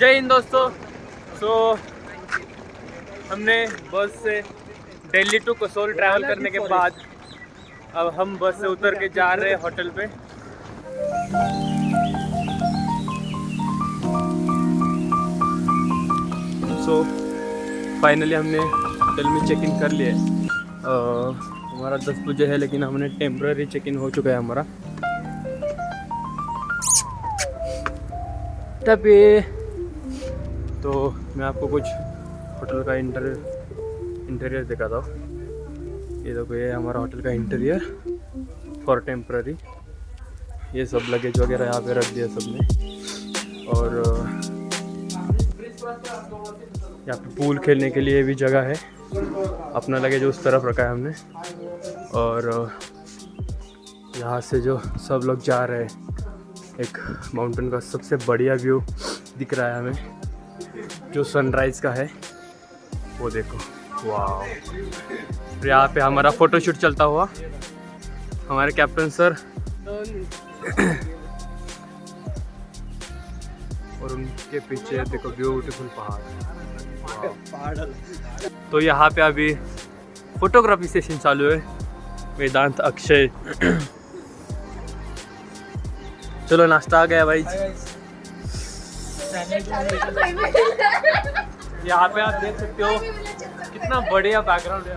जय हिंद दोस्तों। हमने बस से दिल्ली टू कसोल ट्रैवल करने के बाद अब हम बस से उतर के जा रहे हैं होटल पे। फाइनली हमने होटल में चेक इन कर लिया है। हमारा 10 बजे है लेकिन हमने टेम्पररी चेक इन हो चुका है हमारा। तभी तो मैं आपको कुछ होटल का इंटीरियर दिखाता हूँ। ये देखो, ये हमारा होटल का इंटीरियर फॉर टेम्पररी। ये सब लगेज वगैरह यहाँ पे रख दिया सबने। और यहाँ पे पूल खेलने के लिए भी जगह है। अपना लगेज उस तरफ रखा है हमने। और यहाँ से जो सब लोग जा रहे हैं, एक माउंटेन का सबसे बढ़िया व्यू दिख रहा है हमें, जो सनराइज़ का है वो देखो। वाह, यहाँ पे हमारा फोटोशूट चलता हुआ हमारे कैप्टन सर और उनके पीछे देखो ब्यूटीफुल पहाड़। तो यहाँ पे अभी फोटोग्राफी सेशन चालू है। वेदांत, अक्षय। चलो नाश्ता आ गया भाई। यहाँ पे आप देख सकते हो कितना बढ़िया बैकग्राउंड है।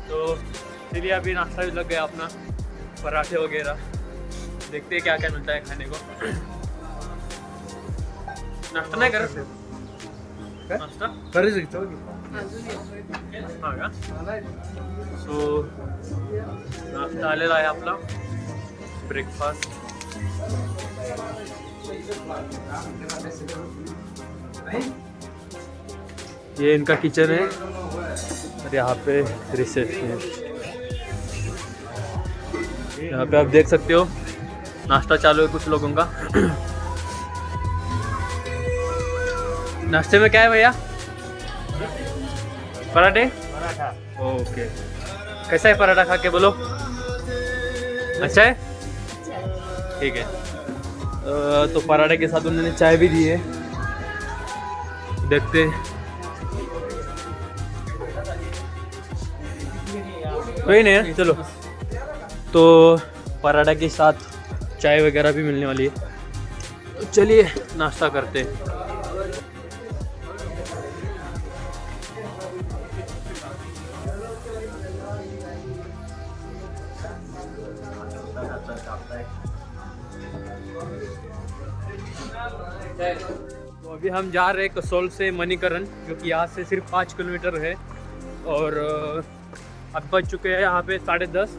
तो चलिए अभी नाश्ता भी लग गया अपना, पराठे वगैरह। देखते हैं क्या क्या मिलता है खाने को। नाश्ता नहीं कर नाश्ता कर सकते हो। हाँ का सो नाश्ता आलेला आहे आपला, ब्रेकफास्ट। ये इनका किचन है और यहाँ पे रिसेप्शन है। यहाँ पे आप देख सकते हो नाश्ता चालू है कुछ लोगों का। नाश्ते में क्या है भैया? पराठे? पराठा। ओके, कैसा है पराठा? खा के बोलो। अच्छा है? ठीक है। तो पराठे के साथ उन्होंने चाय भी दी है। देखते कोई नहीं है, चलो। तो पराठा के साथ चाय वगैरह भी मिलने वाली है। तो चलिए नाश्ता करते हैं। तो अभी हम जा रहे हैं कसोल से मणिकरण, जो कि यहाँ से सिर्फ 5 किलोमीटर है। और अब बज चुके हैं यहाँ पे 10:30।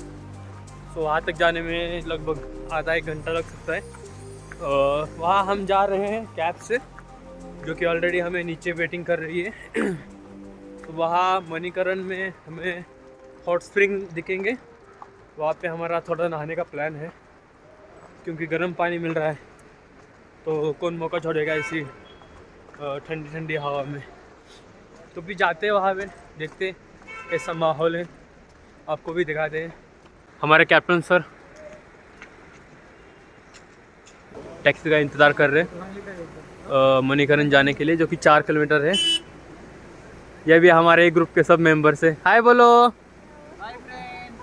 तो वहाँ तक जाने में लगभग आधा 1 घंटा लग सकता है। वहाँ हम जा रहे हैं कैब से, जो कि ऑलरेडी हमें नीचे वेटिंग कर रही है। तो वहाँ मणिकरण में हमें हॉट स्प्रिंग दिखेंगे। वहाँ पे हमारा थोड़ा नहाने का प्लान है, क्योंकि गर्म पानी मिल रहा है। तो कौन मौका छोड़ेगा इसी ठंडी ठंडी हवा में। तो भी जाते हैं वहाँ पे, देखते कैसा माहौल है, आपको भी दिखाते हैं। हमारे कैप्टन सर टैक्सी का इंतज़ार कर रहे हैं मणिकरण जाने के लिए, जो कि 4 किलोमीटर है। यह भी हमारे ग्रुप के सब मेंबर्स हैं। हाय बोलो। Hi friends.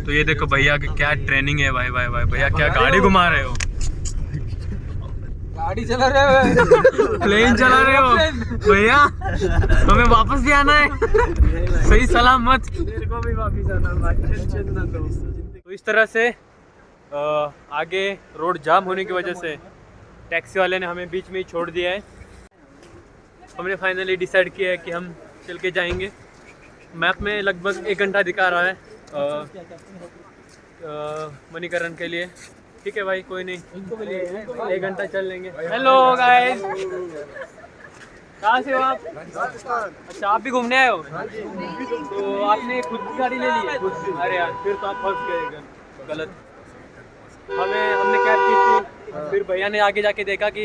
तो ये देखो भैया की क्या ट्रेनिंग है। भाई भाई भाई भैया क्या गाड़ी घुमा रहे हो? गाड़ी चला रहे हो? प्लेन चला रहे हो भैया? हमें वापस भी आना है, सही सलामत। मेरे को भी वापस आना है। तो इस तरह से आगे रोड जाम होने की वजह से टैक्सी वाले ने हमें बीच में ही छोड़ दिया है। हमने फाइनली डिसाइड किया है कि हम चल के जाएंगे। मैप में लगभग 1 घंटा दिखा रहा है मणिकरण के लिए। ठीक है भाई, कोई नहीं, 1 घंटा चल लेंगे। हेलो गाइस, कहाँ से हो आप? अच्छा, आप भी घूमने आए हो? तो आपने खुद की गाड़ी ले ली है? अरे यार, फिर तो आप फंस गए गलत। हमने कैब की थी, फिर भैया ने आगे जाके देखा कि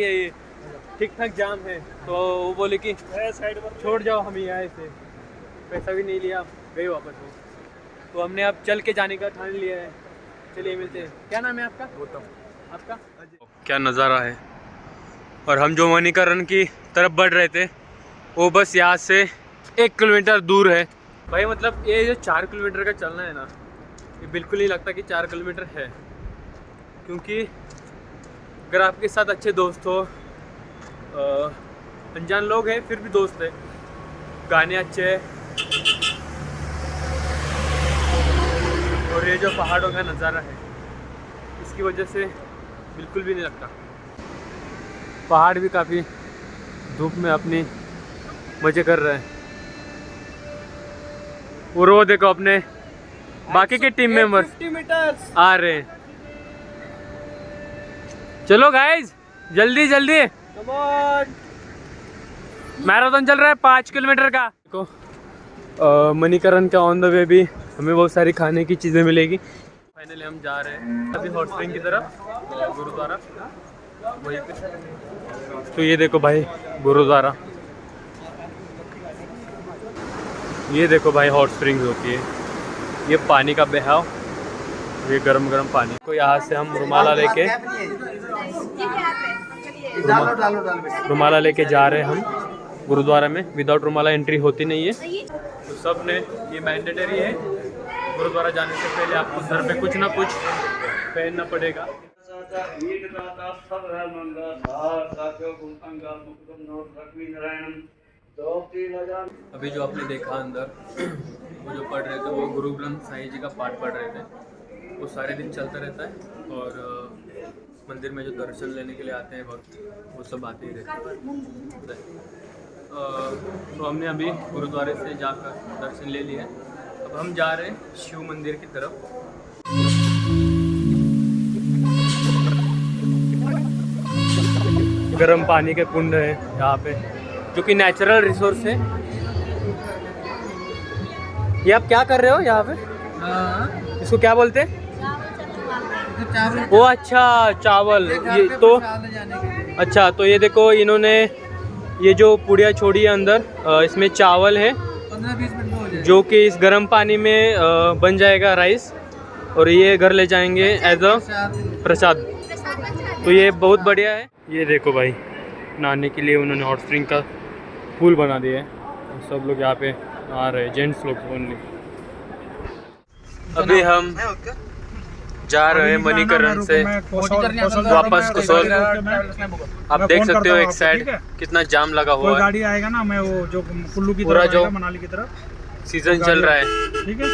ठीक ठाक जाम है, तो वो बोले कि छोड़ जाओ, हम ही आए थे। पैसा भी नहीं लिया, गए वापस हो। तो हमने अब चल के जाने का ठान लिया है। चलिए मिलते हैं। क्या नाम है आपका? गौतम। आपका? क्या नज़ारा है, और हम जो मणिकरण की तरफ बढ़ रहे थे वो बस यहाँ से 1 किलोमीटर दूर है। भाई मतलब ये जो 4 किलोमीटर का चलना है ना, ये बिल्कुल नहीं लगता कि 4 किलोमीटर है, क्योंकि अगर आपके साथ अच्छे दोस्त हो, अनजान लोग हैं फिर भी दोस्त है, गाने अच्छे हैं, और ये जो पहाड़ों का नज़ारा है इसकी वजह से बिल्कुल भी नहीं लगता। पहाड़ भी काफ़ी धूप में अपनी मज़े कर रहे हैं। और वो देखो अपने बाकी के टीम मेंबर 50 मीटर्स आ रहे हैं। चलो गाइज जल्दी जल्दी, कम ऑन, मैराथन चल रहा है 5 किलोमीटर का। देखो मणिकरण का ऑन द वे भी हमें बहुत सारी खाने की चीज़ें मिलेगी। फाइनली हम जा रहे हैं अभी हॉट स्प्रिंग की तरफ, गुरुद्वारा वहीं पे। तो ये देखो भाई गुरुद्वारा, ये देखो भाई हॉट स्प्रिंग्स होती है, ये पानी का बहाव, ये गरम गरम पानी। तो यहाँ से हम रुमाला लेके जा रहे हैं हम गुरुद्वारा में। विदाउट रुमाला एंट्री होती नहीं है, तो सब ने ये मैंडेटरी है, गुरुद्वारा जाने से पहले आपको सर पे कुछ ना कुछ पहनना पड़ेगा। अभी जो आपने देखा अंदर वो जो पढ़ रहे थे वो गुरु ग्रंथ साहिब जी का पाठ पढ़ रहे थे, वो सारे दिन चलता रहता है। और मंदिर में जो दर्शन लेने के लिए आते हैं वक्त, वो सब आते ही रहते हैं। तो हमने अभी गुरुद्वारे से जाकर दर्शन ले लिए। अब हम जा रहे हैं शिव मंदिर की तरफ। गर्म पानी के कुंड है यहाँ पे, जो कि नेचुरल रिसोर्स है। ये आप क्या कर रहे हो यहाँ पे? इसको क्या बोलते हैं? वो अच्छा चावल, ये तो अच्छा। तो ये देखो इन्होंने ये जो पुड़िया छोड़ी है अंदर, इसमें चावल है 15-20 मिनट में हो जाएगा, जो कि इस गर्म पानी में बन जाएगा राइस, और ये घर ले जाएंगे एज अ प्रसाद। तो ये बहुत बढ़िया है। ये देखो भाई नहाने के लिए उन्होंने हॉट स्प्रिंग का पूल बना दिया है। सब लोग यहाँ पे आ रहे हैं, जेंट्स लोग ओनली। अभी हम जा रहे हैं मणिकरण से वापस कसोल। आप देख सकते हो एक साइड कितना जाम लगा हुआ है। गाड़ी आएगा ना, मैं वो जो कुल्लू की पूरा जो मनाली की तरफ सीजन चल रहा है, ठीक है,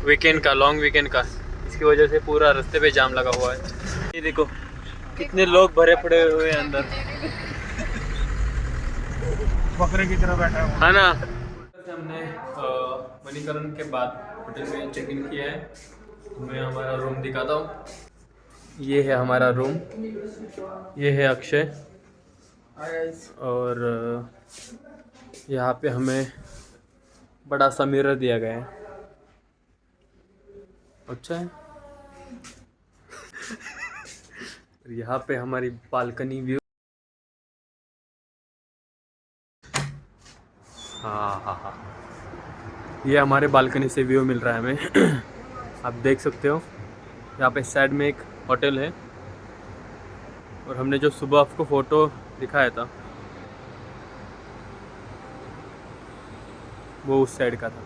वीकेंड का, लॉन्ग वीकेंड का, इसकी वजह से पूरा रास्ते पे जाम लगा हुआ है। ये देखो कितने लोग भरे पड़े हुए हैं अंदर, बकरे की तरह बैठा है ना। हमने मणिकरण के बाद होटल में चेक इन किया है। मैं हमारा रूम दिखाता हूँ। ये है हमारा रूम, ये है अक्षय, और यहाँ पे हमें बड़ा सा मिरर दिया गया है। अच्छा है। यहाँ पे हमारी बालकनी व्यू, हाँ, ये हमारे बालकनी से व्यू मिल रहा है हमें। आप देख सकते हो यहाँ पे साइड में एक होटल है, और हमने जो सुबह आपको फ़ोटो दिखाया था वो उस साइड का था।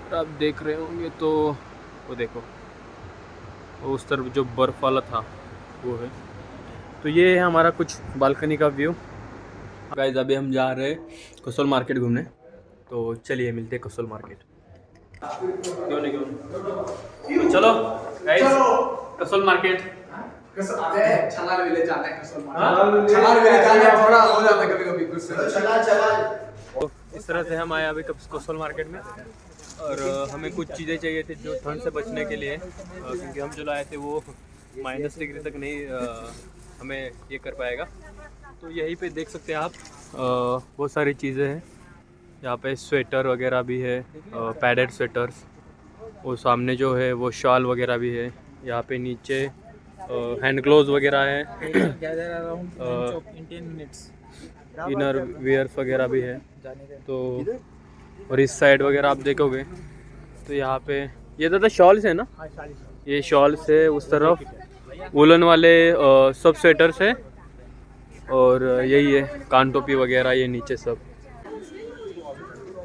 और आप देख रहे होंगे तो वो देखो, वो उस तरफ जो बर्फ़ वाला था वो है। तो ये है हमारा कुछ बालकनी का व्यू। गाइस अभी हम जा रहे हैं कसोल मार्केट घूमने, तो चलिए मिलते हैं कसोल मार्केट। क्यों नहीं तो चलो गाइस कसोल मार्केट। छलाल भी ले जाना है कसोल मार्केट, छलाल भी ले जाना है, थोड़ा हो जाता है कभी-कभी गुस्से। तो इस तरह से हम आए अभी कसोल मार्केट में, और हमें कुछ चीज़ें चाहिए थी जो ठंड से बचने के लिए, क्योंकि हम जो लाए थे वो -डिग्री तक नहीं हमें ये कर पाएगा। तो यहीं पे देख सकते हैं आप, बहुत सारी चीज़ें हैं यहाँ पे। स्वेटर वगैरह भी है, पैडेड स्वेटर्स, वो सामने जो है वो शॉल वगैरह भी है। यहाँ पे नीचे हैंड ग्लोव्स वगैरह है, इनर वेयर्स वगैरह भी है। तो और इस साइड वगैरह आप देखोगे तो यहाँ पे ये ज़्यादा शॉल्स है ना, ये शॉल्स है। उस तरफ वुलन वाले सब स्वेटर्स है, और यही है कान टोपी वगैरह, ये नीचे सब।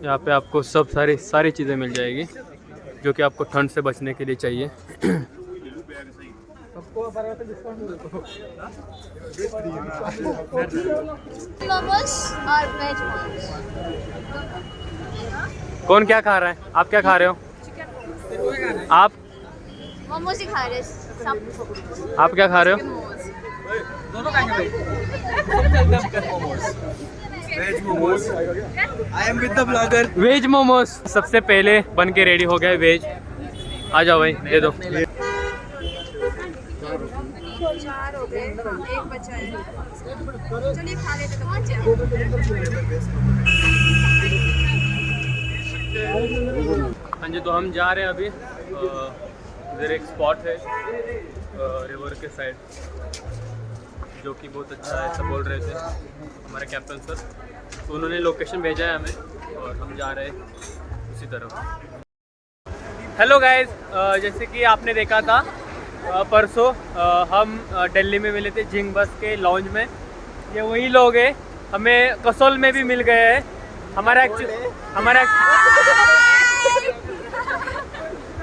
यहाँ पे आपको सब सारी चीज़ें मिल जाएगी जो कि आपको ठंड से बचने के लिए चाहिए। मोमोज और वेज मोमोज। कौन क्या खा रहा है? आप क्या खा रहे हो? आप मोमोज ही खा रहे सब। आप क्या खा रहे हो? दोनों खाएंगे momos. I am with the blogger. Veg momos सबसे पहले बन के रेडी हो गया वेज। आ जाओ भाई, दे दो। 4 हो गए, 1 बचा है। चलिए खा लेते तो बच जाए। हाँ जी, तो हम जा रहे हैं अभी। इधर एक स्पॉट है रिवर के साइड जो कि बहुत अच्छा है, ऐसा बोल रहे थे हमारे कैप्टन सर। तो उन्होंने लोकेशन भेजा है हमें और हम जा रहे हैं उसी तरफ। हेलो गाइस, जैसे कि आपने देखा था परसों हम दिल्ली में मिले थे जिंग बस के लॉन्ज में। ये वही लोग हैं, हमें कसोल में भी मिल गए हैं। हमारा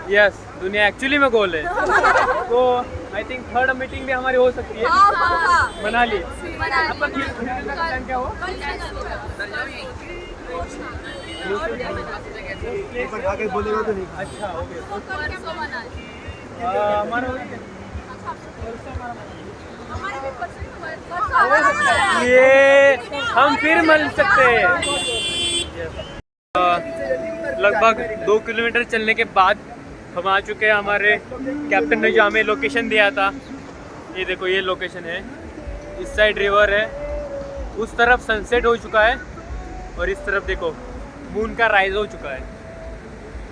यस, दुनिया एक्चुअली में गोल है। तो आई थिंक थर्ड मीटिंग भी हमारी हो सकती है मनाली। आपका प्लान क्या हुआ? आगे बोलेगा तो नहीं। अच्छा, ओके। ये हम फिर मिल सकते हैं। लगभग 2 किलोमीटर चलने के बाद हम आ चुके हैं। हमारे कैप्टन ने जो हमें लोकेशन दिया था, ये देखो, ये लोकेशन है। इस साइड रिवर है, उस तरफ सनसेट हो चुका है और इस तरफ देखो मून का राइज हो चुका है।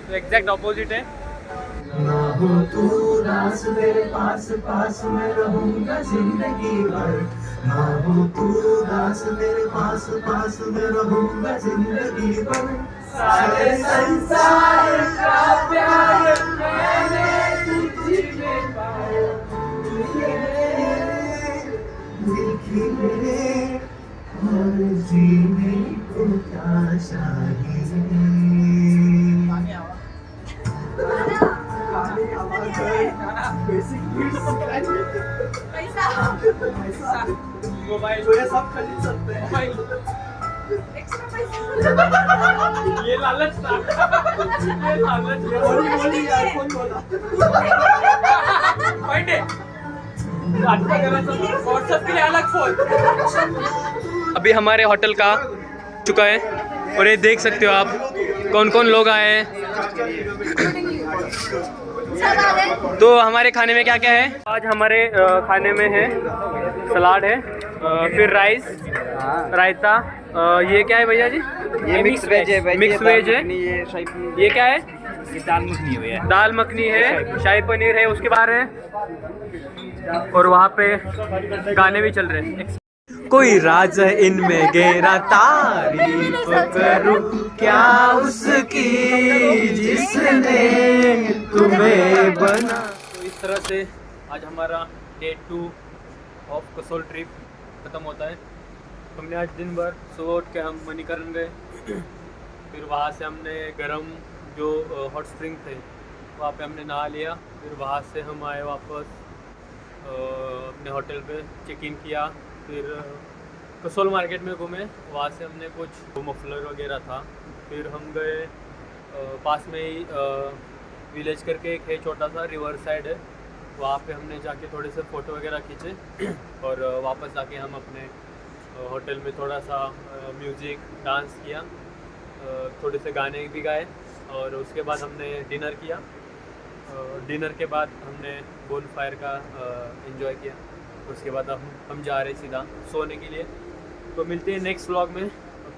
तो एग्जैक्ट ऑपोजिट है। ना हो तू दास मेरे पास पास में रहूंगा जिंदगी भर। ना हो तू दास मेरे पास पास में रहूंगा जिंदगी भर। सारे संसार का प्यार मैंने तुझ में पाया। दिल खिले और जीने को क्या चाहिए। मोबाइल तो ये सब खरीद सकते हैं। ये लालच था। ये लालच है। बोली यार, फोन बोला। पॉइंट है। व्हाट्सएप के लिए अलग फोन। अभी हमारे होटल का चुका है और ये देख सकते हो आप कौन कौन लोग आए हैं। तो हमारे खाने में क्या क्या है? आज हमारे खाने में है सलाद है, फिर राइस, रायता। ये क्या है भैया जी? ये मिक्स वेज है। मिक्स वेज है। ये क्या है? दाल मखनी है भैया। दाल मखनी है, शाही पनीर है, उसके बाद है और वहाँ पे गाने भी चल रहे हैं। कोई राज है इनमें गहरा, तारीफ करूं क्या उसकी जिसने तुम्हें बना। तो इस तरह से आज हमारा डे 2 ऑफ कसोल ट्रिप ख़त्म होता है। हमने आज दिन भर सुबह उठ के हम मणिकरण गए, फिर वहाँ से हमने गरम जो हॉट स्प्रिंग थे वहाँ पे हमने नहा लिया। फिर वहाँ से हम आए वापस अपने होटल पे, चेक इन किया। फिर कसोल मार्केट में घूमे, वहाँ से हमने कुछ मफलर वगैरह था। फिर हम गए पास में ही विलेज करके एक है, छोटा सा रिवर साइड है, वहाँ पे हमने जाके थोड़े से फ़ोटो वगैरह खींचे और वापस जाके हम अपने होटल में थोड़ा सा म्यूज़िक डांस किया, थोड़े से गाने भी गाए और उसके बाद हमने डिनर किया। डिनर के बाद हमने बोन फायर का एंजॉय किया। उसके बाद हम जा रहे सीधा सोने के लिए। तो मिलते हैं नेक्स्ट व्लॉग में।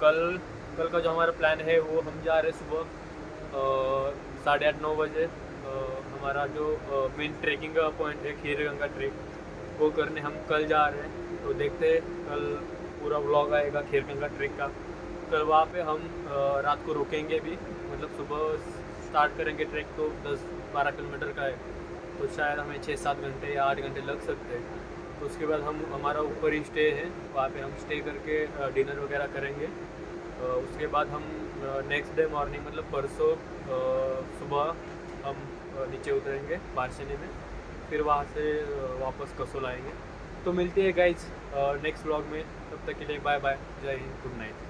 कल का जो हमारा प्लान है वो हम जा रहे सुबह 8:30-9 बजे। हमारा जो मेन ट्रैकिंग का पॉइंट है खीरगंगा ट्रेक, वो करने हम कल जा रहे हैं। तो देखते हैं कल पूरा व्लॉग आएगा खीरगंगा ट्रेक का। कल वहाँ पे हम रात को रुकेंगे भी, मतलब सुबह स्टार्ट करेंगे ट्रैक तो 10-12 किलोमीटर का है, तो शायद हमें 6-7 घंटे या 8 घंटे लग सकते हैं। तो उसके बाद हमारा ऊपर ही स्टे है, वहाँ पे हम स्टे करके डिनर वगैरह करेंगे। उसके बाद हम नेक्स्ट डे मॉर्निंग मतलब परसों सुबह हम नीचे उतरेंगे बारसेनी में, फिर वहाँ से वापस कसोल आएंगे। तो मिलती है गाइज नेक्स्ट व्लॉग में, तब तक के लिए बाय बाय, जय हिंद, गुड नाइट।